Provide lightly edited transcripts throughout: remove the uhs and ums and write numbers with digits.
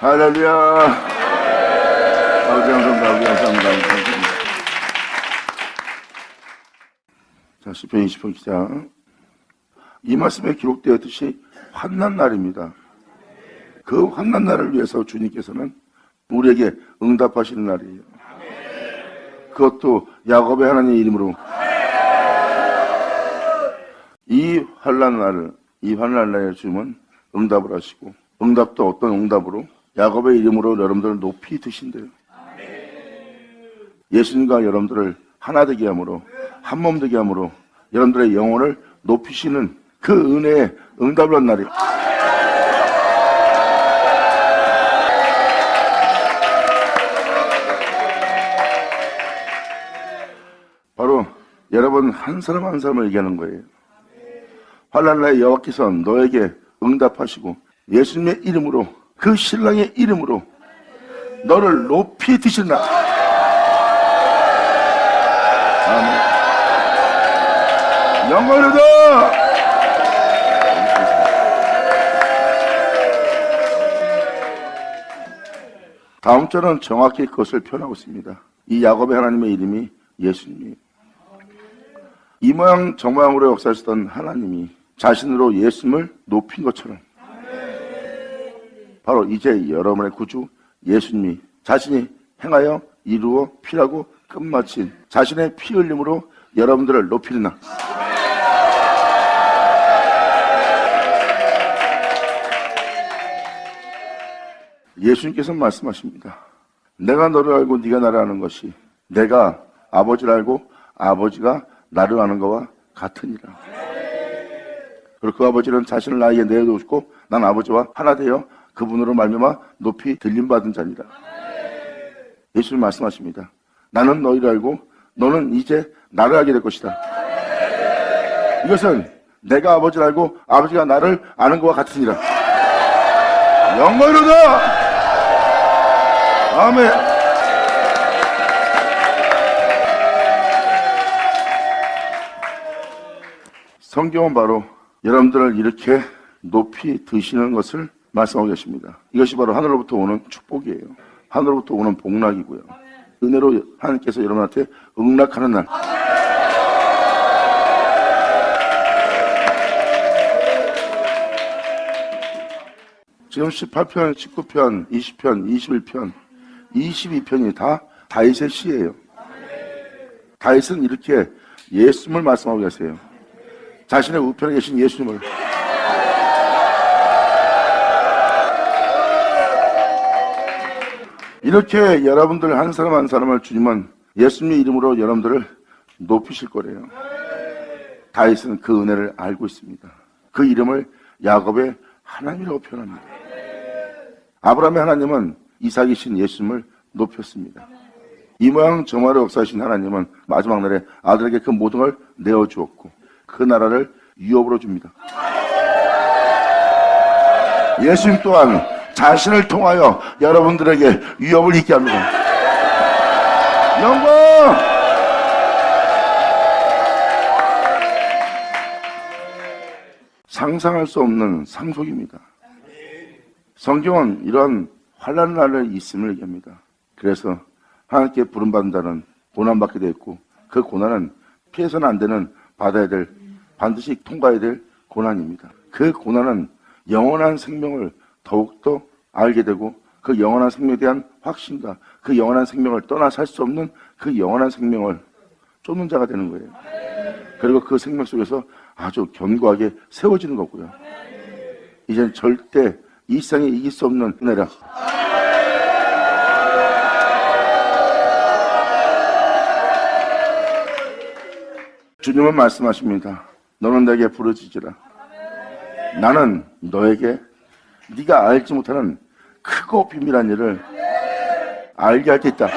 할렐루야. 아버지 감사합니다. 자, 시편 20편 기자. 이 말씀에 기록되었듯이 환난 날입니다. 그 환난 날을 위해서 주님께서는 우리에게 응답하시는 날이에요. 그것도 야곱의 하나님의 이름으로. 이 환난 날에 주님은 응답을 하시고, 응답도 어떤 응답으로? 야곱의 이름으로 여러분들을 높이 드신대요. 예수님과 여러분들을 하나 되게 함으로, 한 몸 되게 함으로 여러분들의 영혼을 높이시는 그 은혜에 응답을 한 날이에요. 바로 여러분 한 사람 한 사람을 얘기하는 거예요. 환난날에 여호와께서 너에게 응답하시고 예수님의 이름으로, 그 신랑의 이름으로 너를 높이 드신다. 아멘. 영광을 얻어. 다음 절은 정확히 그것을 표현하고 있습니다. 이 야곱의 하나님의 이름이 예수님이에요. 이 모양 저 모양으로 역사하시던 하나님이 자신으로 예수님을 높인 것처럼 바로 이제 여러분의 구주 예수님이 자신이 행하여 이루어 피라고 끝마친 자신의 피 흘림으로 여러분들을 높이리나. 예수님께서 말씀하십니다. 내가 너를 알고 네가 나를 아는 것이 내가 아버지를 알고 아버지가 나를 아는 것과 같으니라. 그리고 그 아버지는 자신을 나에게 내어주시고 난 아버지와 하나 되어 그분으로 말미암아 높이 들림받은 자니라. 예수님 말씀하십니다. 나는 너희를 알고 너는 이제 나를 알게 될 것이다. 이것은 내가 아버지를 알고 아버지가 나를 아는 것과 같으니라. 영광을 얻어. 아멘. 성경은 바로 여러분들을 이렇게 높이 드시는 것을 말씀하고 계십니다. 이것이 바로 하늘로부터 오는 축복이에요. 하늘로부터 오는 복락이고요. 은혜로 하나님께서 여러분한테 응락하는 날. 지금 18편, 19편, 20편, 21편, 22편이 다 다윗의 시예요. 다윗은 이렇게 예수님을 말씀하고 계세요. 자신의 우편에 계신 예수님을. 이렇게 여러분들 한 사람 한 사람을 주님은 예수님의 이름으로 여러분들을 높이실 거래요. 다윗은 그 은혜를 알고 있습니다. 그 이름을 야곱의 하나님이라고 표현합니다. 아브라함의 하나님은 이삭이신 예수님을 높였습니다. 이 모양 저 모양으로 역사하신 하나님은 마지막 날에 아들에게 그 모든 걸 내어주었고 그 나라를 유업으로 줍니다. 예수님 또한 자신을 통하여 여러분들에게 유업을 있게 합니다. 영광! 상상할 수 없는 상속입니다. 성경은 이런 환난 날에 있음을 얘기합니다. 그래서 하나님께 부름받는다는 고난받게 되어 있고 그 고난은 피해서는 안 되는 받아야 될, 반드시 통과해야 될 고난입니다. 그 고난은 영원한 생명을 더욱더 알게 되고 그 영원한 생명에 대한 확신과 그 영원한 생명을 떠나 살 수 없는 그 영원한 생명을 쫓는 자가 되는 거예요. 그리고 그 생명 속에서 아주 견고하게 세워지는 거고요. 이젠 절대 이 세상에 이길 수 없는 은혜라. 주님은 말씀하십니다. 너는 내게 부르짖으라. 나는 너에게 네가 알지 못하는 크고 비밀한 일을 알게 할 때 있다.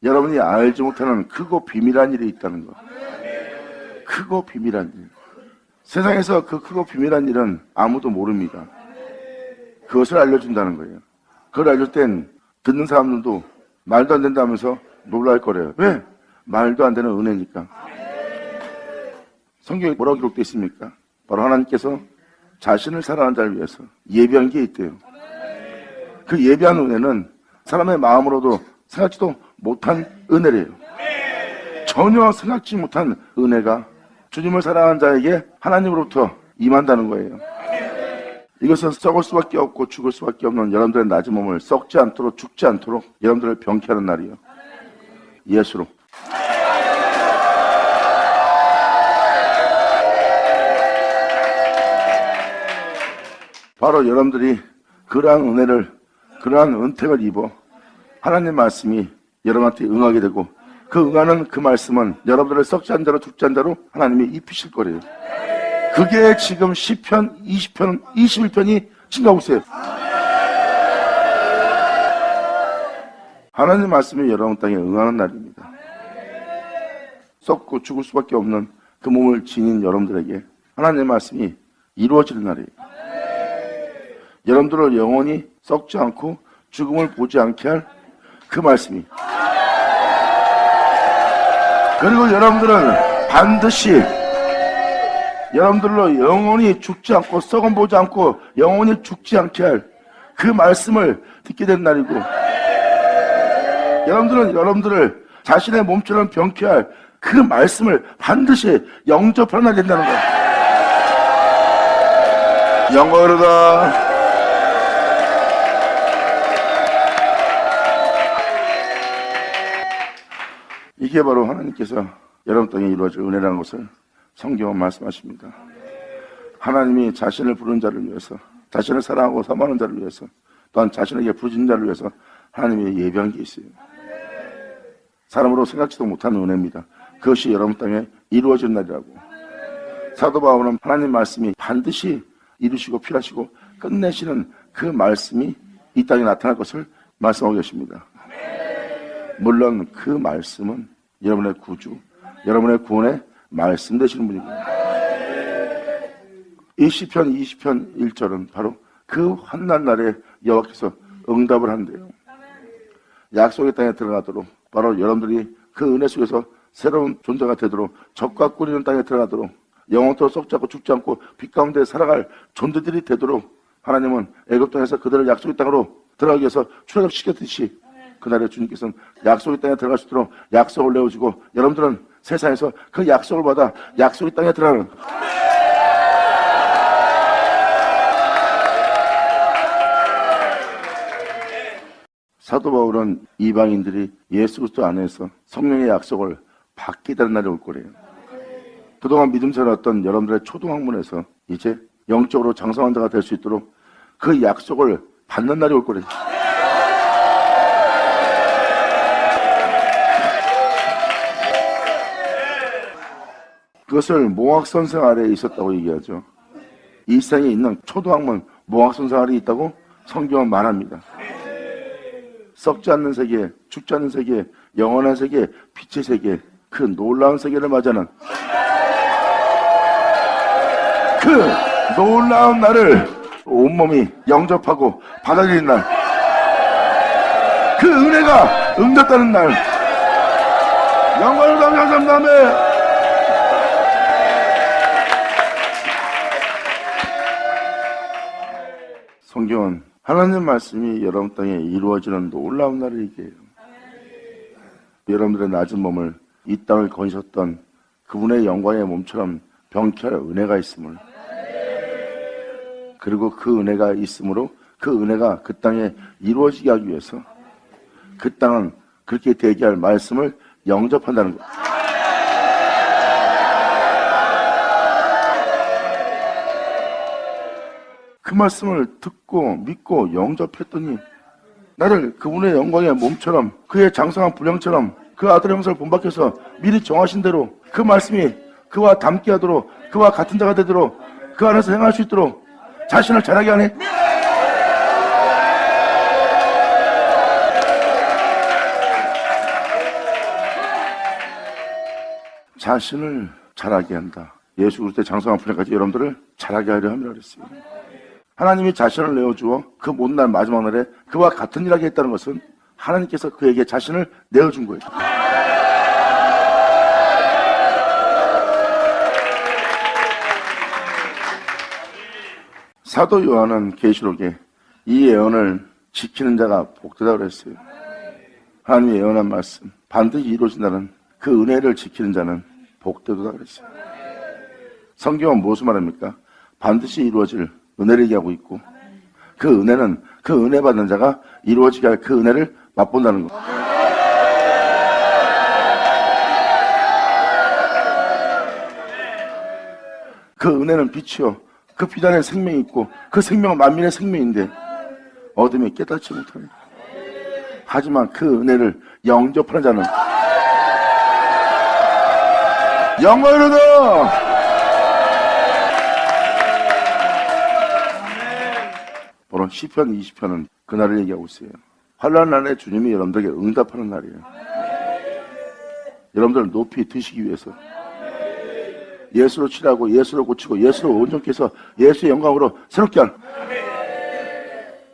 여러분이 알지 못하는 크고 비밀한 일이 있다는 것. 크고 비밀한 일. 세상에서 그 크고 비밀한 일은 아무도 모릅니다. 그것을 알려준다는 거예요. 그걸 알려줄 땐 듣는 사람들도 말도 안 된다면서 놀랄 거래요. 왜? 말도 안 되는 은혜니까. 성경에 뭐라고 기록되어 있습니까? 바로 하나님께서 자신을 사랑하는 자를 위해서 예비한 게 있대요. 그 예비한 은혜는 사람의 마음으로도 생각지도 못한 은혜래요. 전혀 생각지 못한 은혜가 주님을 사랑하는 자에게 하나님으로부터 임한다는 거예요. 이것은 썩을 수밖에 없고 죽을 수밖에 없는 여러분들의 낮은 몸을 썩지 않도록 죽지 않도록 여러분들을 병케하는 날이요. 예수로. 바로 여러분들이 그러한 은혜를, 그러한 은택을 입어 하나님 말씀이 여러분한테 응하게 되고 그 응하는 그 말씀은 여러분들을 썩지 않은 자로 죽지 않은 자로 하나님이 입히실 거래요. 그게 지금 시편 20편, 21편이 증가하고 있어요. 하나님 말씀이 여러분 땅에 응하는 날입니다. 썩고 죽을 수밖에 없는 그 몸을 지닌 여러분들에게 하나님의 말씀이 이루어지는 날이에요. 여러분들을 영원히 썩지 않고 죽음을 보지 않게 할 그 말씀이. 그리고 여러분들은 반드시 여러분들로 영원히 죽지 않고 썩은 보지 않고 영원히 죽지 않게 할 그 말씀을 듣게 된 날이고, 여러분들은 여러분들을 자신의 몸처럼 병케 할 그 말씀을 반드시 영접하는 날이 된다는 거예요. 영어로다. 이게 바로 하나님께서 여러분 땅에 이루어질 은혜라는 것을 성경은 말씀하십니다. 하나님이 자신을 부르는 자를 위해서, 자신을 사랑하고 사모하는 자를 위해서, 또한 자신에게 부르짖는 자를 위해서 하나님이 예비한 게 있어요. 사람으로 생각지도 못한 은혜입니다. 그것이 여러분 땅에 이루어진 날이라고. 사도 바울은 하나님 말씀이 반드시 이루시고 필하시고 끝내시는 그 말씀이 이 땅에 나타날 것을 말씀하고 계십니다. 물론 그 말씀은 여러분의 구주, 여러분의 구원의 말씀 되시는 분이고, 이 시편 20편 1절은 바로 그 환난 날에 여호와께서 응답을 한대요. 약속의 땅에 들어가도록, 바로 여러분들이 그 은혜 속에서 새로운 존재가 되도록, 적과 꿀이는 땅에 들어가도록, 영원토록 썩지 않고 죽지 않고 빛 가운데 살아갈 존재들이 되도록 하나님은 애굽 땅에서 그들을 약속의 땅으로 들어가기 위해서 출애굽시켰듯이 그날에 주님께서는 약속의 땅에 들어갈 수 있도록 약속을 내어주고, 여러분들은 세상에서 그 약속을 받아 약속의 땅에 들어가는. 사도 바울은 이방인들이 예수 그리스도 안에서 성령의 약속을 받게 되는 날이 올 거래요. 그동안 믿음 살았던 여러분들의 초등학문에서 이제 영적으로 장성한 자가 될 수 있도록 그 약속을 받는 날이 올 거래요. 그것을 몽학선생 아래에 있었다고 얘기하죠. 이 세상에 있는 초등학문 몽학선생 아래에 있다고 성경은 말합니다. 썩지 않는 세계, 죽지 않는 세계, 영원한 세계, 빛의 세계, 그 놀라운 세계를 맞이하는 그 놀라운 날을 온몸이 영접하고 받아들이는 날, 그 은혜가 응답다는 날. 영광을 감사합니다. 성경은 하나님 말씀이 여러분 땅에 이루어지는 놀라운 날을 얘기해요. 여러분들의 낮은 몸을 이 땅을 거니셨던 그분의 영광의 몸처럼 병케할 은혜가 있음을, 그리고 그 은혜가 있으므로 그 은혜가 그 땅에 이루어지게 하기 위해서 그 땅은 그렇게 되게 할 말씀을 영접한다는 것. 그 말씀을 듣고 믿고 영접했더니 나를 그분의 영광의 몸처럼, 그의 장성한 분량처럼, 그 아들의 형상을 본받아서 미리 정하신 대로 그 말씀이 그와 닮게 하도록, 그와 같은 자가 되도록, 그 안에서 행할 수 있도록 자신을 자라게 하네. 자신을 자라게 한다. 예수 그리스도의 장성한 분량까지 여러분들을 자라게 하려 함이라 그랬어요. 하나님이 자신을 내어주어 그 못난 마지막 날에 그와 같은 일을 하게 했다는 것은 하나님께서 그에게 자신을 내어준 거예요. 사도 요한은 계시록에 이 예언을 지키는 자가 복되다 그랬어요. 하나님의 예언한 말씀 반드시 이루어진다는 그 은혜를 지키는 자는 복되다 그랬어요. 성경은 무엇을 말합니까? 반드시 이루어질 은혜를 얘기하고 있고, 그 은혜는 그 은혜 받는 자가 이루어지게 할 그 은혜를 맛본다는 것. 그 은혜는 빛이요, 그 빛 안에 생명이 있고, 그 생명은 만민의 생명인데 어둠이 깨닫지 못하네. 하지만 그 은혜를 영접하는 자는 영원하다. 바로 시편 20편은 그날을 얘기하고 있어요. 환난 날에 주님이 여러분들에게 응답하는 날이에요. 여러분들을 높이 드시기 위해서 예수로 치료하고 예수로 고치고 예수로 온전케 해서 예수의 영광으로 새롭게 한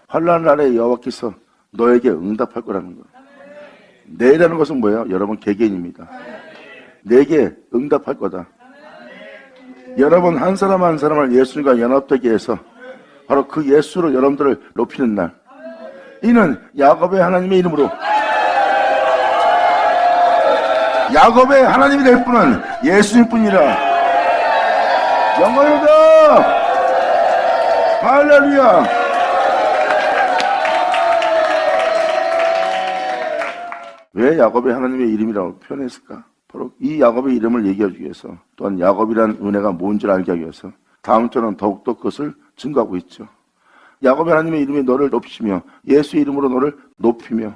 환난 날에 여호와께서 너에게 응답할 거라는 거예요. 내라는 것은 뭐예요? 여러분 개개인입니다. 내게 응답할 거다. 여러분 한 사람 한 사람을 예수님과 연합되게 해서 바로 그 예수로 여러분들을 높이는 날, 이는 야곱의 하나님의 이름으로, 야곱의 하나님이 될 분은 예수님뿐이라. 영광이다. 할렐루야. 왜 야곱의 하나님의 이름이라고 표현했을까? 바로 이 야곱의 이름을 얘기하기 위해서, 또한 야곱이란 은혜가 뭔지를 알게 하기 위해서 다음 주는 더욱더 그것을 증거하고 있죠. 야곱의 하나님의 이름이 너를 높이시며 예수의 이름으로 너를 높이며,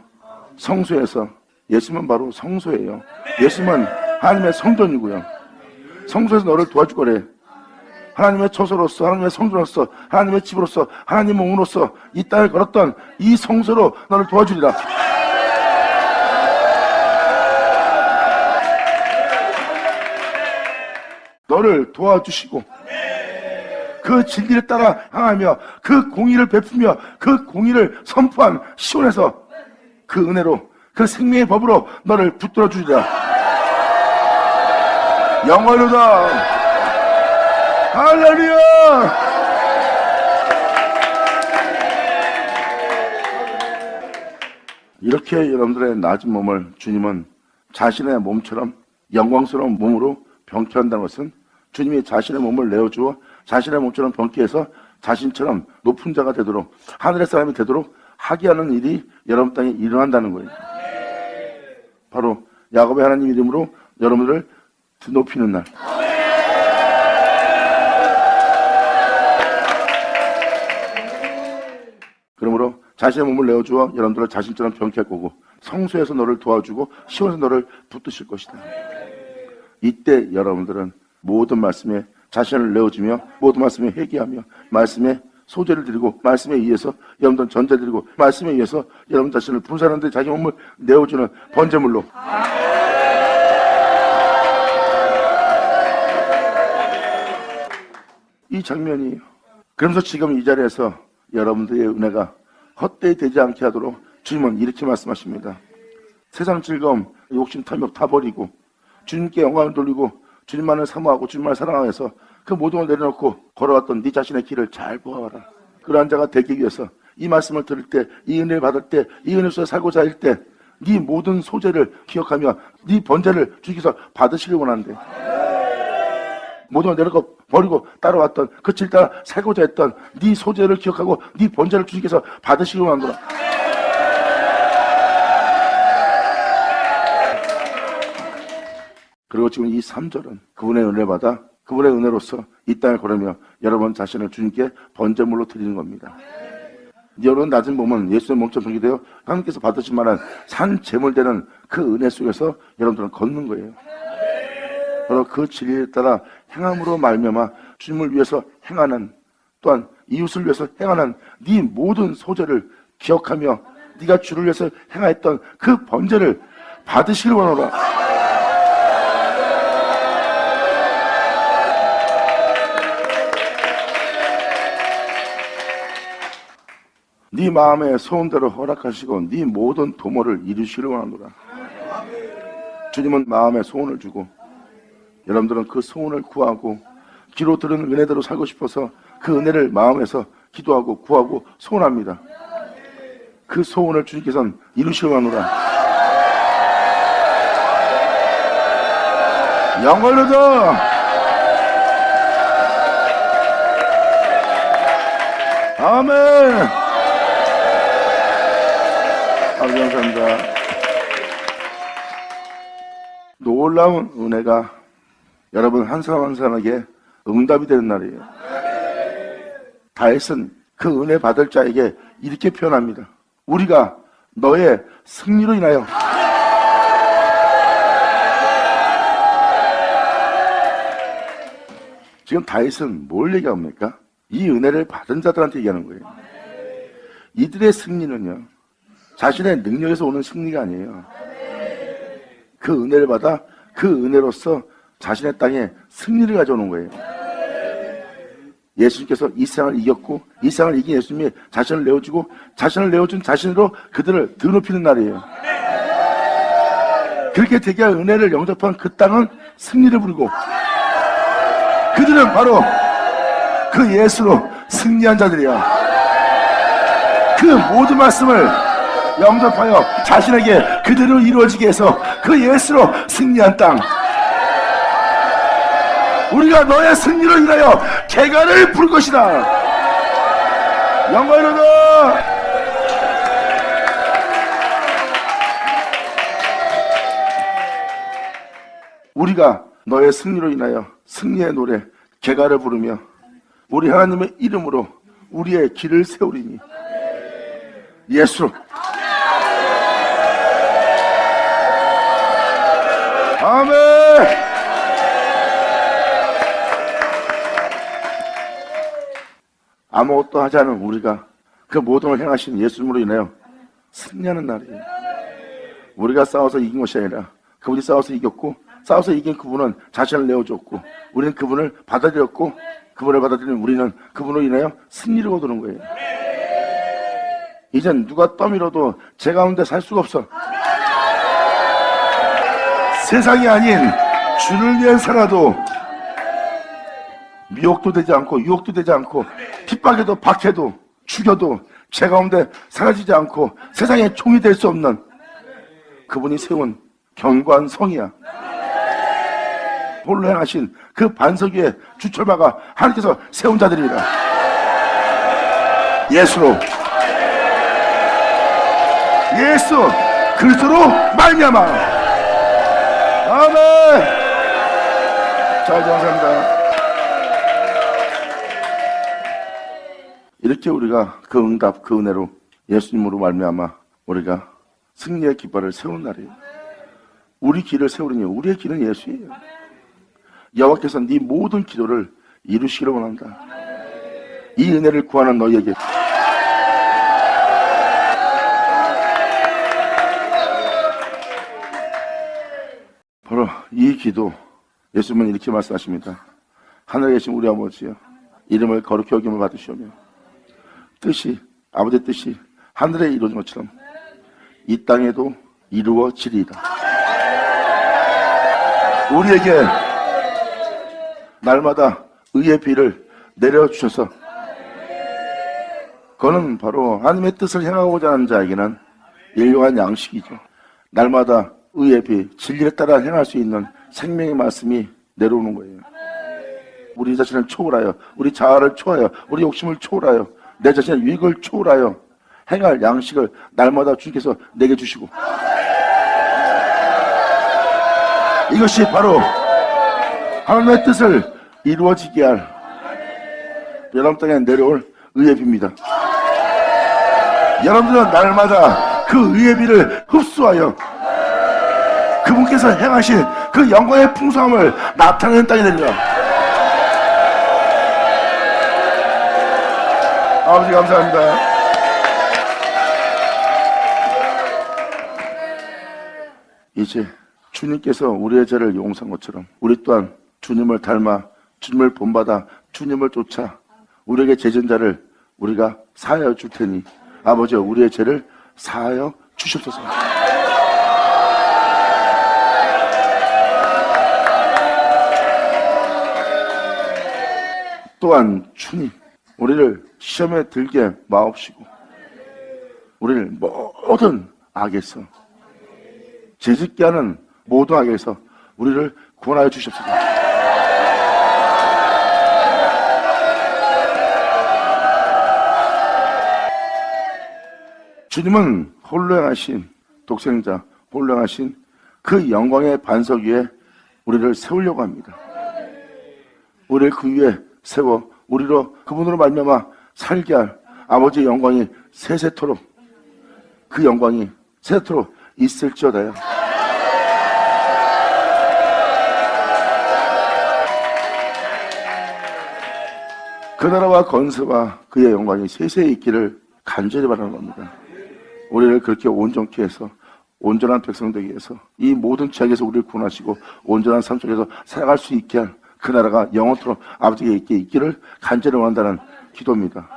성소에서, 예수님은 바로 성소예요. 예수님은 하나님의 성전이고요. 성소에서 너를 도와줄 거래. 하나님의 처소로서, 하나님의 성전으로서, 하나님의 집으로서, 하나님의 몸으로서 이 땅을 걸었던 이 성소로 너를 도와주리라. 너를 도와주시고 그 진리를 따라 향하며 그 공의를 베푸며 그 공의를 선포한 시온에서 그 은혜로, 그 생명의 법으로 너를 붙들어 주리라. 영원하다. 할렐루야. 이렇게 여러분들의 낮은 몸을 주님은 자신의 몸처럼 영광스러운 몸으로 병쾌한다는 것은, 주님이 자신의 몸을 내어주어 자신의 몸처럼 병쾌해서 자신처럼 높은 자가 되도록, 하늘의 사람이 되도록 하게 하는 일이 여러분 땅에 일어난다는 거예요. 바로 야곱의 하나님 이름으로 여러분들을 높이는 날. 그러므로 자신의 몸을 내어주어 여러분들을 자신처럼 병쾌할 거고, 성소에서 너를 도와주고 시온에서 너를 붙드실 것이다. 이때 여러분들은 모든 말씀에 자신을 내어주며 모든 말씀에 회개하며 말씀에 소재를 드리고 말씀에 의해서 여러분들은 전제 드리고 말씀에 의해서 여러분 자신을 분산하는데 자기 몸을 내어주는 번제물로. 이 장면이에요. 그러면서 지금 이 자리에서 여러분들의 은혜가 헛되이 되지 않게 하도록 주님은 이렇게 말씀하십니다. 세상 즐거움, 욕심, 탐욕 다 버리고 주님께 영광을 돌리고 주님만을 사모하고 주님만을 사랑하면서 그 모든 걸 내려놓고 걸어왔던 네 자신의 길을 잘 보아라. 그러한 자가 되기 위해서 이 말씀을 들을 때, 이 은혜를 받을 때, 이 은혜 속에 살고자 할 때 네 모든 소재를 기억하며 네 번제를 주께서 받으시길 원하는데, 모든 걸 내려놓고 버리고 따라왔던 그 길 따라 살고자 했던 네 소재를 기억하고 네 번제를 주께서 받으시길 원하는 거라. 그리고 지금 이 3절은 그분의 은혜 받아 그분의 은혜로서 이 땅을 걸으며 여러분 자신을 주님께 번제물로 드리는 겁니다. 여러분 낮은 몸은 예수의 몸처럼 정리되어 하나님께서 받으신 만한 산 제물되는 그 은혜 속에서 여러분들은 걷는 거예요. 바로 그 진리에 따라 행함으로 말미암아 주님을 위해서 행하는, 또한 이웃을 위해서 행하는 네 모든 소재를 기억하며 네가 주를 위해서 행하였던 그 번제를 받으시길 원하노라. 네 마음의 소원대로 허락하시고 네 모든 도모를 이루시길 원하노라. 주님은 마음의 소원을 주고 여러분들은 그 소원을 구하고 귀로 들은 은혜대로 살고 싶어서 그 은혜를 마음에서 기도하고 구하고 소원합니다. 그 소원을 주님께서는 이루시려노라. 영원로도 아멘. 아버지 감사합니다. 놀라운 은혜가 여러분 한 사람 한 사람에게 응답이 되는 날이에요. 다윗은 그 은혜 받을 자에게 이렇게 표현합니다. 우리가 너의 승리로 인하여 지금 다윗은 뭘 얘기합니까? 이 은혜를 받은 자들한테 얘기하는 거예요. 이들의 승리는요, 자신의 능력에서 오는 승리가 아니에요. 그 은혜를 받아 그 은혜로서 자신의 땅에 승리를 가져오는 거예요. 예수님께서 이 세상을 이겼고 이 세상을 이긴 예수님이 자신을 내어주고 자신을 내어준 자신으로 그들을 드높이는 날이에요. 그렇게 되게 할 은혜를 영접한 그 땅은 승리를 부르고 그들은 바로 그 예수로 승리한 자들이야. 그 모든 말씀을 영접하여 자신에게 그대로 이루어지게 해서 그 예수로 승리한 땅. 우리가 너의 승리로 인하여 개가를 부를 것이다. 영광이로다. 우리가 너의 승리로 인하여 승리의 노래 개가를 부르며 우리 하나님의 이름으로 우리의 길을 세우리니 예수로. 아멘. 아무것도 하지 않은 우리가 그 모든 걸 행하신 예수님으로 인하여 승리하는 날이에요. 우리가 싸워서 이긴 것이 아니라 그분이 싸워서 이겼고 싸워서 이긴 그분은 자신을 내어줬고 우리는 그분을 받아들였고 그분을 받아들인 우리는 그분으로 인하여 승리를 거두는 거예요. 이젠 누가 떠밀어도 제 가운데 살 수가 없어. 세상이 아닌 주를 위해 살아도 미혹도 되지 않고 유혹도 되지 않고 핍박에도 박해도 죽여도 제 가운데 사라지지 않고 세상의 총이 될 수 없는 그분이 세운 견고한 성이야. 홀로 행하신 그 반석 위에 주철마가 하나님께서 세운 자들입니다. 예수로 예수 그리스도로 말미암아. 아멘. 자, 감사합니다. 이렇게 우리가 그 응답, 그 은혜로 예수님으로 말미암아 우리가 승리의 깃발을 세우는 날이에요. 우리 길을 세우려니 우리의 길은 예수예요. 여호와께서 네 모든 기도를 이루시기를 원한다. 이 은혜를 구하는 너희에게 바로 이 기도, 예수님은 이렇게 말씀하십니다. 하늘에 계신 우리 아버지여, 이름을 거룩히 여김을 받으시오며 뜻이, 아버지의 뜻이 하늘에 이루어진 것처럼 이 땅에도 이루어지리이다. 우리에게 날마다 의의 비를 내려주셔서 그거는 바로 하나님의 뜻을 행하고자 하는 자에게는 일용한 양식이죠. 날마다 의의 비, 진리에 따라 행할 수 있는 생명의 말씀이 내려오는 거예요. 우리 자신을 초월하여, 우리 자아를 초월하여, 우리 욕심을 초월하여, 내 자신의 유익을 초월하여 행할 양식을 날마다 주님께서 내게 주시고, 이것이 바로 하나님의 뜻을 이루어지게 할 여러분 땅에 내려올 의의 비입니다. 여러분들은 날마다 그 의의 비를 흡수하여 그분께서 행하신 그 영광의 풍성함을 나타내는 땅이 되리라. 아버지 감사합니다. 이제 주님께서 우리의 죄를 용서한 것처럼 우리 또한 주님을 닮아 주님을 본받아 주님을 쫓아 우리에게 죄진 자를 우리가 사하여 줄 테니 아버지여 우리의 죄를 사하여 주시옵소서. 또한 주님 우리를 시험에 들게 마옵시고 우리를 모든 악에서 죄짓게 하는 모든 악에서 우리를 구원하여 주시옵소서. 주님은 홀로 행하신 독생자, 홀로 행하신 그 영광의 반석 위에 우리를 세우려고 합니다. 우리를 그 위에 세워 우리로 그분으로 말미암아 살게 할 아버지의 영광이 세세토록 그 영광이 세세토록 있을지어다요. 그 나라와 건세와 그의 영광이 세세히 있기를 간절히 바라는 겁니다. 우리를 그렇게 온전케 해서 온전한 백성 되게 해서 이 모든 죄악에서 우리를 구원하시고 온전한 삶 속에서 살아갈 수 있게 할 그 나라가 영원토록 아버지께 있기를 간절히 원한다는 기도입니다.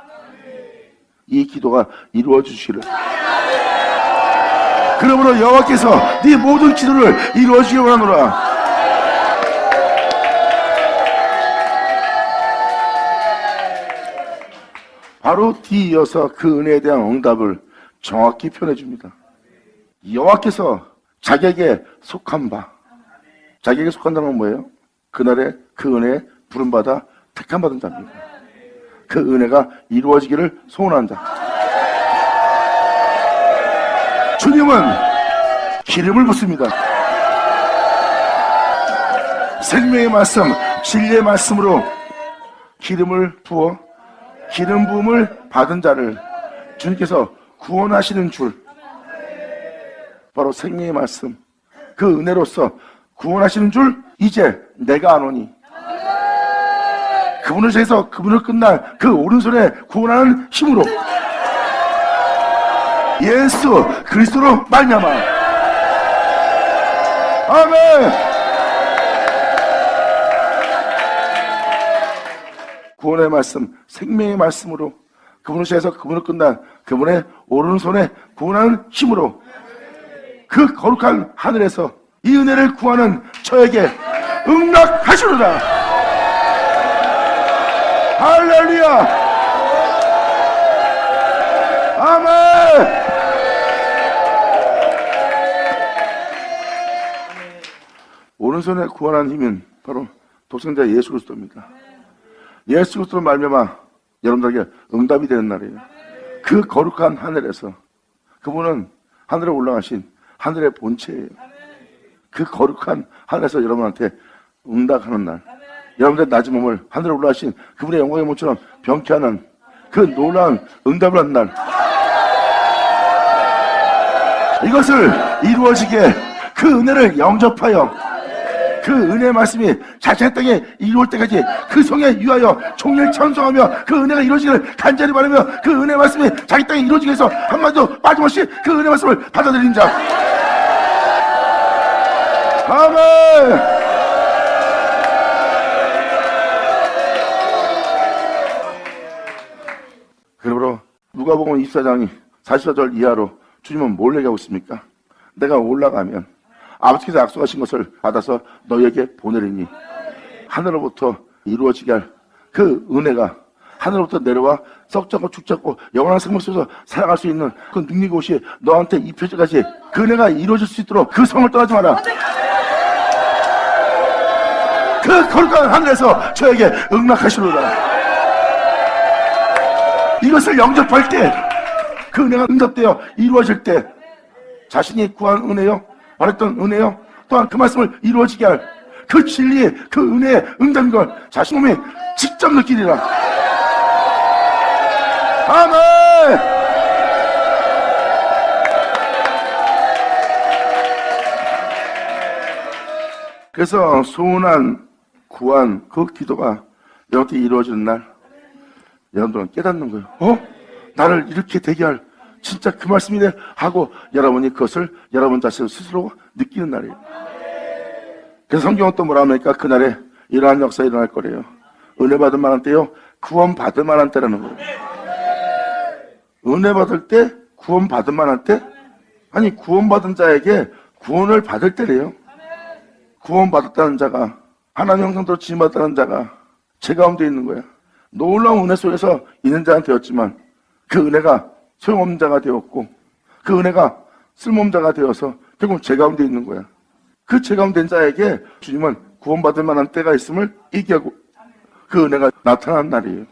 이 기도가 이루어 주시기를. 그러므로 여호와께서 네 모든 기도를 이루어 주시기 원하노라. 바로 뒤이어서 그 은혜에 대한 응답을 정확히 표현해 줍니다. 여호와께서 자기에게 속한 바, 자기에게 속한다는 건 뭐예요? 그날에 그 은혜에 부름받아 택함받은 자입니다. 그 은혜가 이루어지기를 소원하는 자. 주님은 기름을 붓습니다. 생명의 말씀, 진리의 말씀으로 기름을 부어 기름 부음을 받은 자를 주님께서 구원하시는 줄, 바로 생명의 말씀, 그 은혜로서 구원하시는 줄 이제 내가 아노니, 그분을 통해서 그분을 끝난 그 오른손에 구원하는 힘으로 예수 그리스도로 말미암아. 아멘. 구원의 말씀, 생명의 말씀으로 그분을 통해서 그분을 끝난 그분의 오른손에 구원하는 힘으로 그 거룩한 하늘에서 이 은혜를 구하는 저에게 응답하시로다. 할렐루야. 아멘. 오른손에 구원하는 힘은 바로 독생자 예수 그리스도입니다. 예수 그리스도로 말미암아 여러분들에게 응답이 되는 날이에요. 그 거룩한 하늘에서 그분은 하늘에 올라가신 하늘의 본체예요. 그 거룩한 하늘에서 여러분한테 응답하는 날, 여러분들의 낮은 몸을 하늘에 올라가신 그분의 영광의 몸처럼 병케하는 그 놀라운 응답을 하는 날, 이것을 이루어지게 그 은혜를 영접하여 그 은혜의 말씀이 자신의 땅에 이루어질 때까지 그 성에 유하여 종일 찬송하며 그 은혜가 이루어지기를 간절히 바라며 그 은혜의 말씀이 자기 땅에 이루어지게 해서 한마디도 빠짐없이 그 은혜의 말씀을 받아들이는 자. 아멘. 그러므로 누가복음 24장이 44절 이하로 주님은 뭘 얘기하고 있습니까? 내가 올라가면 아버지께서 약속하신 것을 받아서 너희에게 보내리니 하늘로부터 이루어지게 할 그 은혜가 하늘로부터 내려와 썩지 않고 죽지 않고 영원한 생명 속에서 살아갈 수 있는 그 능력의 옷이 너한테 입혀져까지 그 은혜가 이루어질 수 있도록 그 성을 떠나지 마라. 그 거룩한 하늘에서 저에게 응답하시로다. 이것을 영접할 때 그 은혜가 응답되어 이루어질 때 자신이 구한 은혜요, 말했던 은혜요, 또한 그 말씀을 이루어지게 할 그 진리의 그 은혜의 응답인 걸 자신 몸이 직접 느끼리라. 아멘. 그래서 소원한 구한 그 기도가 여러분한테 이루어지는 날 여러분들은 깨닫는 거예요. 나를 이렇게 되게 할 진짜 그 말씀이네 하고 여러분이 그것을 여러분 자신 스스로 느끼는 날이에요. 그래서 성경은 또 뭐라 합니까? 그날에 이러한 역사가 일어날 거래요. 은혜 받을 만한 때요, 구원 받을 만한 때라는 거예요. 은혜 받을 때, 구원 받을 만한 때? 아니, 구원 받은 자에게 구원을 받을 때래요. 구원 받았다는 자가, 하나님 형상대로 지음받았다는 자가 제 가운데 있는 거야. 놀라운 은혜 속에서 있는 자가 되었지만 그 은혜가 소용없는 자가 되었고 그 은혜가 쓸모없는 자가 되어서 결국 제 가운데 있는 거야. 그 제 가운데 있는 자에게 주님은 구원받을 만한 때가 있음을 얘기하고 그 은혜가 나타나는 날이에요.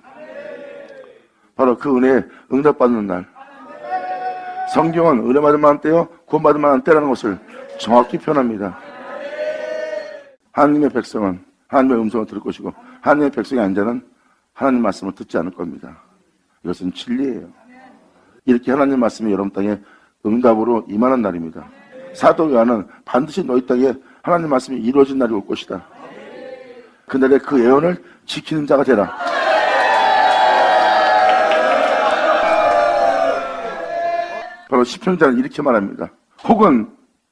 바로 그 은혜에 응답받는 날. 성경은 은혜 받을 만한 때요 구원받을 만한 때라는 것을 정확히 표현합니다. 하나님의 백성은 하나님의 음성을 들을 것이고 하나님의 백성이 아닌 자는 하나님 말씀을 듣지 않을 겁니다. 이것은 진리예요. 이렇게 하나님 말씀이 여러분 땅에 응답으로 임하는 날입니다. 사도 요한은 반드시 너희 땅에 하나님 말씀이 이루어진 날이 올 것이다. 그날에 그 예언을 지키는 자가 되라. 바로 시편자는 이렇게 말합니다. 혹은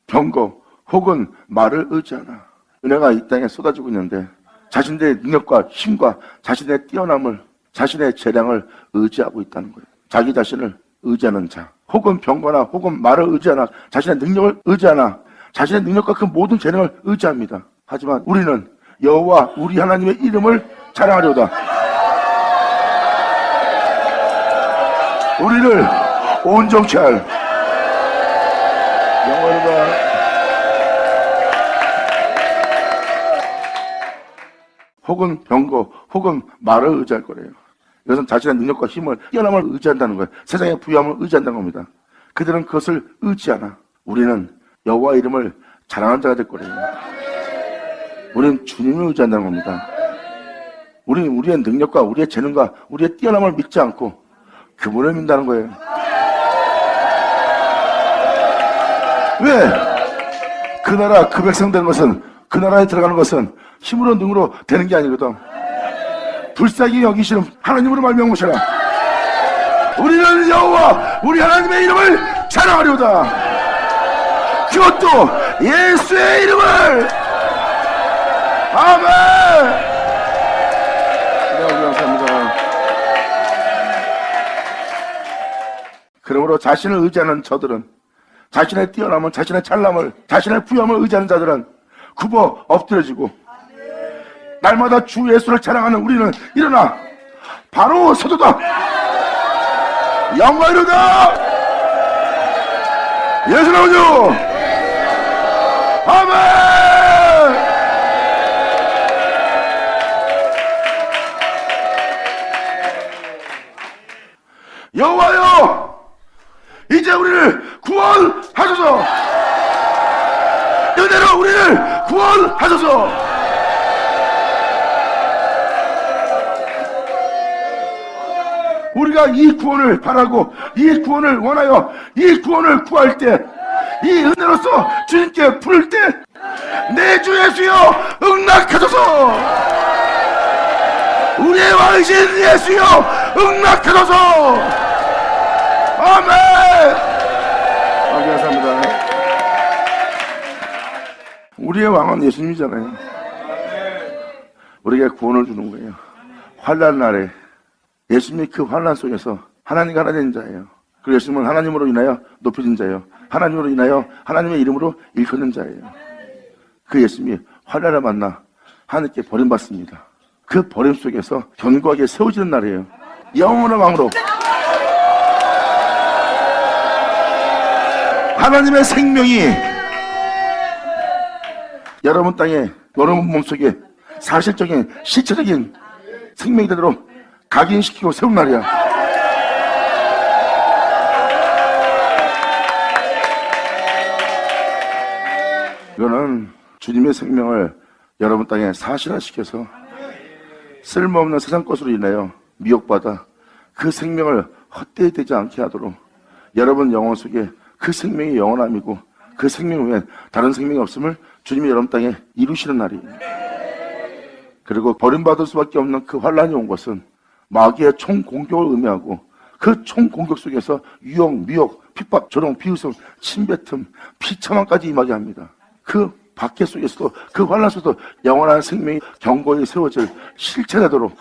병거, 혹은 말을 의지하나. 은혜가 이 땅에 쏟아지고 있는데 자신의 능력과 힘과 자신의 뛰어남을, 자신의 재량을 의지하고 있다는 거예요. 자기 자신을 의지하는 자. 혹은 병거나 혹은 말을 의지하나, 자신의 능력을 의지하나, 자신의 능력과 그 모든 재능을 의지합니다. 하지만 우리는 여호와 우리 하나님의 이름을 자랑하려다. 우리를 온전케 할 영원하다. 혹은 병거, 혹은 말을 의지할 거래요. 이것은 자신의 능력과 힘을, 뛰어남을 의지한다는 거예요. 세상의 부유함을 의지한다는 겁니다. 그들은 그것을 의지하나 우리는 여호와 이름을 자랑하는 자가 될 거래요. 우리는 주님을 의지한다는 겁니다. 우리는 우리의 능력과 우리의 재능과 우리의 뛰어남을 믿지 않고 그분을 믿는다는 거예요. 왜? 그 나라, 그 백성 되는 것은, 그 나라에 들어가는 것은 힘으로 능으로 되는 게 아니거든. 불쌍히 여기시는 하나님으로 말미암은 것이라. 우리는 여호와 우리 하나님의 이름을 자랑하려다. 그것도 예수의 이름을. 아멘. 네, 감사합니다. 그러므로 자신을 의지하는 저들은, 자신의 뛰어남을, 자신의 찬란함을, 자신의 부유함을 의지하는 자들은 굽어 엎드려지고, 날마다 주 예수를 자랑하는 우리는 일어나 바로 서도다. 영광 이루다. 예수 나오죠. 아멘. 여호와여 이제 우리를 구원하소서. 은혜로 우리를 구원하소서. 우리가 이 구원을 바라고 이 구원을 원하여 이 구원을 구할 때, 이 은혜로서 주님께 부를 때 내 주 예수여 응낙하소서. 우리의 왕이신 예수여 응낙하소서. 아멘. 감사합니다. 우리의 왕은 예수님이잖아요. 우리에게 구원을 주는 거예요. 환난 날에 예수님이 그 환난 속에서 하나님과 하나 된 자예요. 그리고 예수님은 하나님으로 인하여 높여진 자예요. 하나님으로 인하여 하나님의 이름으로 일컫는 자예요. 그 예수님이 환난을 만나 하나님께 버림받습니다. 그 버림 속에서 견고하게 세워지는 날이에요. 영원한 왕으로 하나님의 생명이 여러분 땅에, 여러분 몸속에 사실적인 실체적인 생명이 되도록 각인시키고 세운 날이야. 이거는 주님의 생명을 여러분 땅에 사실화시켜서 쓸모없는 세상 것으로 인하여 미혹받아 그 생명을 헛되이 되지 않게 하도록 여러분 영혼 속에 그 생명이 영원함이고 그 생명 외엔 다른 생명이 없음을 주님이 여러분 땅에 이루시는 날이에요. 그리고 버림받을 수밖에 없는 그 환란이 온 것은 마귀의 총공격을 의미하고 그 총공격 속에서 유혹, 미혹, 핍박, 조롱, 비웃음, 침뱉음, 비참함까지 임하게 합니다. 그 박해 속에서도, 그 환란 속에서도 영원한 생명이 견고히 세워질 실체되도록,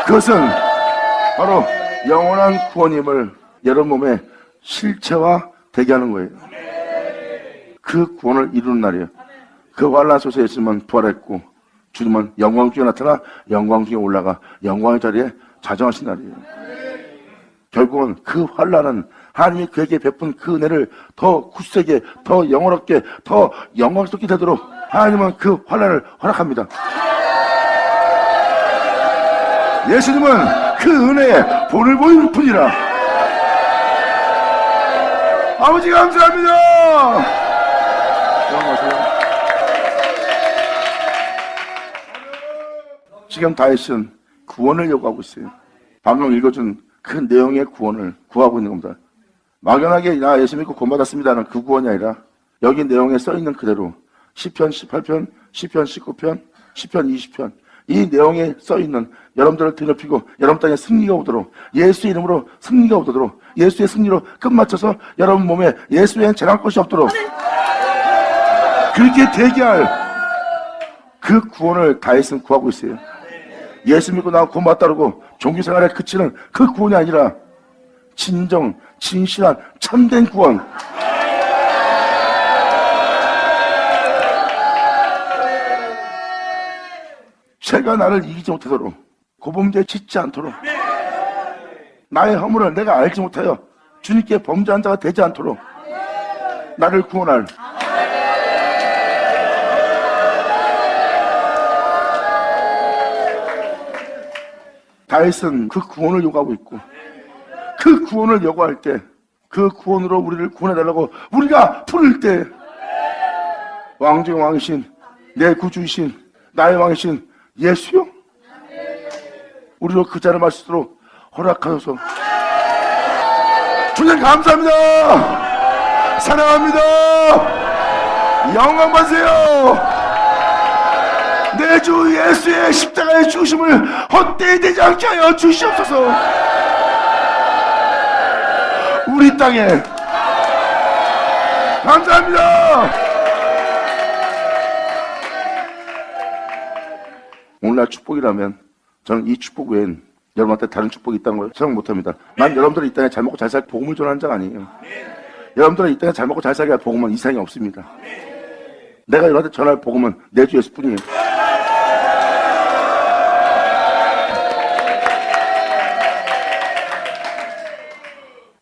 그것은 바로 영원한 구원임을 여러분 몸에 실체화 되게 하는 거예요. 그 구원을 이루는 날이에요. 그 환란 속에서 예수님은 부활했고 주님은 영광 중에 나타나 영광 중에 올라가 영광의 자리에 자정하신 날이에요. 결국은 그 환난은 하나님이 그에게 베푼 그 은혜를 더 굳세게, 더 영원롭게, 더 영광스럽게 되도록 하나님은 그 환난을 허락합니다. 예수님은 그 은혜에 본을 보일 뿐이라. 아버지 감사합니다. 지금 다윗은 구원을 요구하고 있어요. 방금 읽어준 그 내용의 구원을 구하고 있는 겁니다. 막연하게 나 예수 믿고 구원받았습니다는 그 구원이 아니라 여기 내용에 써있는 그대로 시편 18편, 시편 19편, 시편 20편 이 내용에 써있는 여러분들을 드높이고 여러분 땅에 승리가 오도록 예수의 이름으로 승리가 오도록 예수의 승리로 끝마쳐서 여러분 몸에 예수의 재앙 것이 없도록 그렇게 되게 할 그 구원을 다윗은 구하고 있어요. 예수 믿고 나 구원받다라고 종교생활에 그치는 그 구원이 아니라 진정, 진실한, 참된 구원. 죄가 나를 이기지 못하도록 고범죄에 짓지 않도록 나의 허물을 내가 알지 못하여 주님께 범죄한 자가 되지 않도록 나를 구원할 다윗은 그 구원을 요구하고 있고 그 구원을 요구할 때 그 구원으로 우리를 구원해달라고 우리가 부를 때 왕 중의 왕이신 내 구주이신 나의 왕이신 예수요 우리로 그 자를 마시도록 허락하소서. 주님 감사합니다. 사랑합니다. 영광 받으세요. 내 주 예수의 십자가의 죽으심을 헛되이 되지 않게 하여 주시옵소서. 우리 땅에 감사합니다. 오늘날 축복이라면 저는 이 축복 외엔 여러분한테 다른 축복이 있다는 걸 생각 못합니다. 난 여러분들이 이 땅에 잘 먹고 잘 살게 복음을 전하는 자가 아니에요. 여러분들은 이 땅에 잘 먹고 잘 살게 할 복음은 이상이 없습니다. 내가 여러분한테 전할 복음은 내 주 예수뿐이에요.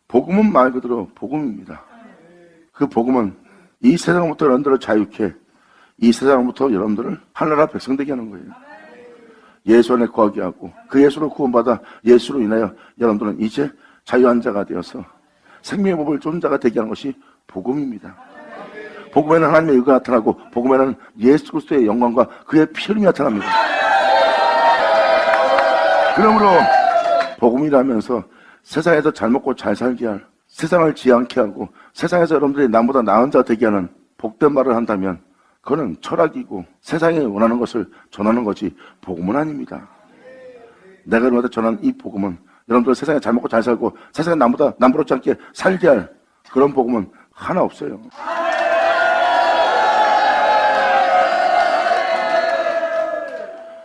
복음은 말 그대로 복음입니다. 그 복음은 이 세상부터 여러분들을 자유케 이 세상부터 여러분들을 하나라 백성 되게 하는 거예요. 예수 안에 거하게 하고 그 예수로 구원받아 예수로 인하여 여러분들은 이제 자유한 자가 되어서 생명의 법을 쫓는 자가 되게 하는 것이 복음입니다. 복음에는 하나님의 의가 나타나고 복음에는 예수 그리스도의 영광과 그의 피 흘림이 나타납니다. 그러므로 복음이라면서 세상에서 잘 먹고 잘 살게 할 세상을 지향케 하고 세상에서 여러분들이 남보다 나은 자 되게 하는 복된 말을 한다면 그거는 철학이고 세상이 원하는 것을 전하는 것이 복음은 아닙니다. 내가 여러분한테 전한 이 복음은 여러분들 세상에 잘 먹고 잘 살고 세상에 남보다 남부럽지 않게 살게 할 그런 복음은 하나 없어요.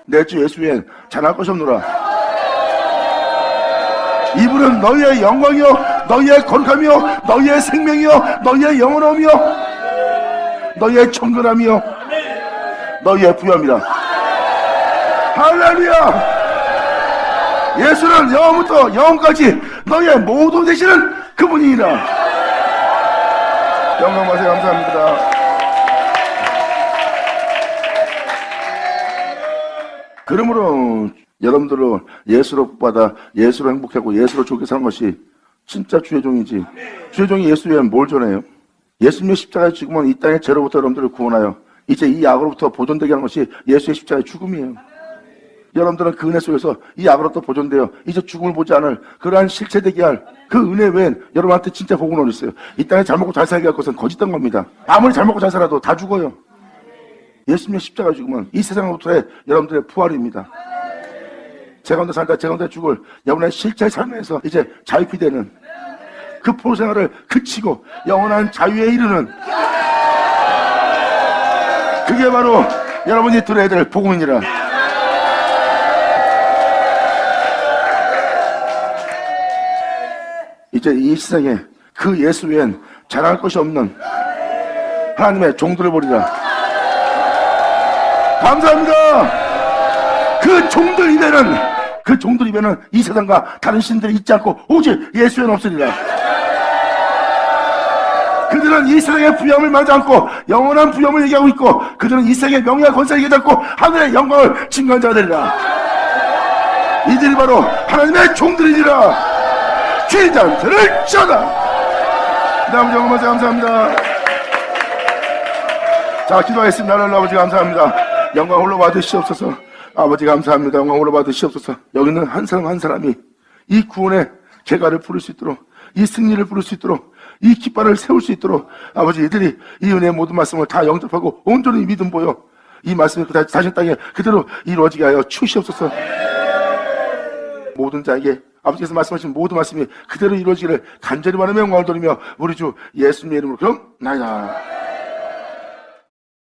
내 주 예수 외엔 잘할 것이 없노라. 이분은 너희의 영광이요 너희의 거룩함이요 너희의 생명이요 너희의 영원함이요 너희의 청근함이요 너희의 부여함이라. 할렐루야. 예수는 영원부터 영원까지 너희의 모든 되시는 그분이니라. 영광 받으세요. 감사합니다. 그러므로 여러분들은 예수로 받아 예수로 행복하고 예수로 좋게 사는 것이 진짜 주의 종이지. 주의 종이 예수 외엔 뭘 전해요? 예수님의 십자가의 죽음은 이 땅의 죄로부터 여러분들을 구원하여 이제 이 악으로부터 보존되게 하는 것이 예수의 십자가의 죽음이에요. 여러분들은 그 은혜 속에서 이 악으로부터 보존되어 이제 죽음을 보지 않을 그러한 실체되게 할 그 은혜 외엔 여러분한테 진짜 복은 어디 있어요? 이 땅에 잘 먹고 잘 살게 할 것은 거짓된 겁니다. 아무리 잘 먹고 잘 살아도 다 죽어요. 예수님의 십자가의 죽음은 이 세상으로부터의 여러분들의 부활입니다. 제 가운데 살다 제 가운데 죽을 여러분의 실제 삶에서 이제 자유피 되는 그 포로 생활을 그치고 영원한 자유에 이르는 그게 바로 여러분이 들어야 될 복음이니라. 이제 이 세상에 그 예수 외엔 자랑할 것이 없는 하나님의 종들을 보리라. 감사합니다. 그 종들 입에는 이 세상과 다른 신들이 있지 않고 오직 예수는 없으리라. 그들은 이 세상의 부여함을 말하지 않고 영원한 부여함을 얘기하고 있고, 그들은 이 세상의 명예와 권세를 얘기하지 않고 하늘의 영광을 증거한 자가 되리라. 이들이 바로 하나님의 종들이니라. 귀한 들을 자다. 아버지 영광 감사합니다. 자, 기도하겠습니다. 하나님 아버지 감사합니다. 영광 홀로 받으시옵소서. 아버지 감사합니다. 영광 홀로 받으시옵소서. 여기 있는 한 사람 한 사람이 이 구원의 개가를 부를 수 있도록, 이 승리를 부를 수 있도록, 이 깃발을 세울 수 있도록 아버지 이들이 이 은혜의 모든 말씀을 다 영접하고 온전히 믿음 보여 이 말씀이 자신 땅에 그대로 이루어지게 하여 주시옵소서. 모든 자에게 아버지께서 말씀하신 모든 말씀이 그대로 이루어지기를 간절히 바라며 영광을 돌리며 우리 주 예수님의 이름으로 그럼 나이다.